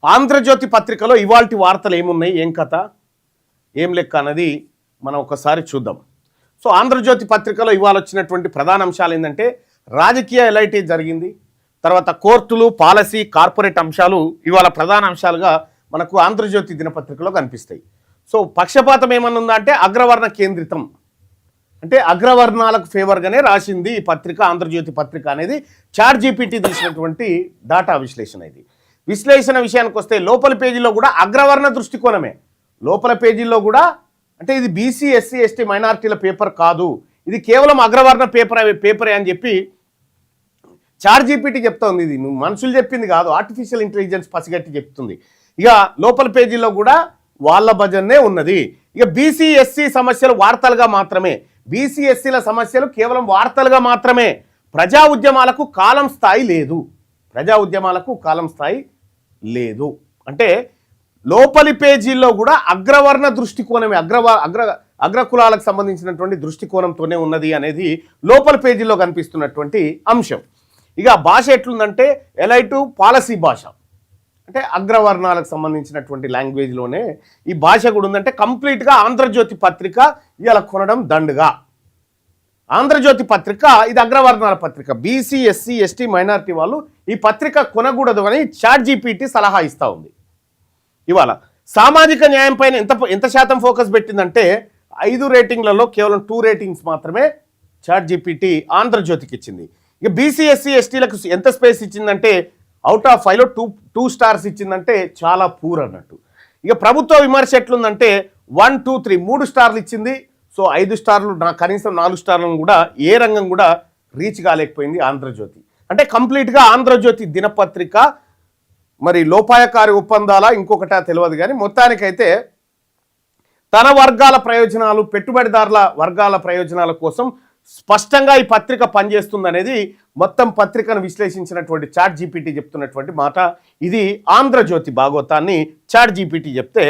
ఆంధ్రజ్యోతి పత్రికలో ఇవాల్టి వార్తలు ఏమున్నాయి, ఏం కథ, ఏం లెక్క అన్నది మనం ఒకసారి చూద్దాం. సో ఆంధ్రజ్యోతి పత్రికలో ఇవాళ వచ్చినటువంటి ప్రధాన అంశాలు ఏంటంటే రాజకీయ ఎలైటీ జరిగింది, తర్వాత కోర్టులు, పాలసీ, కార్పొరేట్ అంశాలు ఇవాళ ప్రధాన అంశాలుగా మనకు ఆంధ్రజ్యోతి దినపత్రికలో కనిపిస్తాయి. సో పక్షపాతం ఏమన్నా ఉందా అంటే అగ్రవర్ణ కేంద్రితం, అంటే అగ్రవర్ణాలకు ఫేవర్గానే రాసింది ఈ పత్రిక. ఆంధ్రజ్యోతి పత్రిక అనేది చాట్ జీపీటీ తీసినటువంటి డాటా విశ్లేషణ. ఇది విశ్లేషణ విషయానికి వస్తే లోపల పేజీలో కూడా అగ్రవర్ణ దృష్టికోణమే. లోపల పేజీల్లో కూడా అంటే ఇది బీసీ, ఎస్సీ, ఎస్టీ, మైనారిటీల పేపర్ కాదు, ఇది కేవలం అగ్రవర్ణ పేపరే అని చెప్పి చాట్ జీపీటీ చెప్తోంది. ఇది నువ్వు మనుషులు చెప్పింది కాదు, ఆర్టిఫిషియల్ ఇంటెలిజెన్స్ పసిగట్టి చెప్తుంది. ఇక లోపల పేజీలో కూడా వాళ్ళ భజనే ఉన్నది. ఇక బీసీ, ఎస్సీ సమస్యలు వార్తలుగా మాత్రమే, బీసీ, ఎస్సీల సమస్యలు కేవలం వార్తలుగా మాత్రమే. ప్రజా ఉద్యమాలకు కాలం స్థాయి లేదు, ప్రజా ఉద్యమాలకు కాలం స్థాయి లేదు. అంటే లోపలి పేజీల్లో కూడా అగ్రవర్ణ దృష్టికోణమే, అగ్రకులాలకు సంబంధించినటువంటి దృష్టికోణంతోనే ఉన్నది అనేది లోపల పేజీల్లో కనిపిస్తున్నటువంటి అంశం. ఇక భాష ఎట్లుందంటే ఎలైటు పాలసీ భాష, అంటే అగ్రవర్ణాలకు సంబంధించినటువంటి లాంగ్వేజ్లోనే ఈ భాష కూడా ఉందంటే కంప్లీట్గా ఆంధ్రజ్యోతి పత్రిక ఇలా కొనడం దండుగా. ఆంధ్రజ్యోతి పత్రిక ఇది అగ్రవర్ణాల పత్రిక, బీసీ, ఎస్సీ, ఎస్టీ, మైనారిటీ వాళ్ళు ఈ పత్రిక కొనకూడదు అని చాట్ జీపీటీ సలహా ఇస్తూ ఉంది. ఇవాళ సామాజిక న్యాయం పైన ఎంత శాతం ఫోకస్ పెట్టిందంటే 5 రేటింగ్లలో కేవలం 2 రేటింగ్స్ మాత్రమే చాట్ జీపీటీ ఆంధ్రజ్యోతికి ఇచ్చింది. ఇక బీసీ, ఎస్సీ, ఎస్టీలకు ఎంత స్పేస్ ఇచ్చిందంటే అవుట్ ఆఫ్ 5లో 2 స్టార్స్ ఇచ్చిందంటే చాలా పూర్ అన్నట్టు. ఇక ప్రభుత్వ విమర్శ ఎట్లుందంటే 1, 2, 3 3 స్టార్లు ఇచ్చింది. సో 5 స్టార్లు, కనీసం 4 స్టార్లను కూడా ఏ రంగం కూడా రీచ్ కాలేకపోయింది ఆంధ్రజ్యోతి. అంటే కంప్లీట్గా ఆంధ్రజ్యోతి దినపత్రిక మరి లోపాయకారి ఒప్పందాల ఇంకొకటా తెలియదు, కానీ మొత్తానికైతే తన వర్గాల ప్రయోజనాలు, పెట్టుబడిదారుల వర్గాల ప్రయోజనాల కోసం స్పష్టంగా ఈ పత్రిక పనిచేస్తుందనేది మొత్తం పత్రికను విశ్లేషించినటువంటి చాట్ జీపీటీ చెప్తున్నటువంటి మాట. ఇది ఆంధ్రజ్యోతి భాగవతాన్ని చాట్ జీపీటీ చెప్తే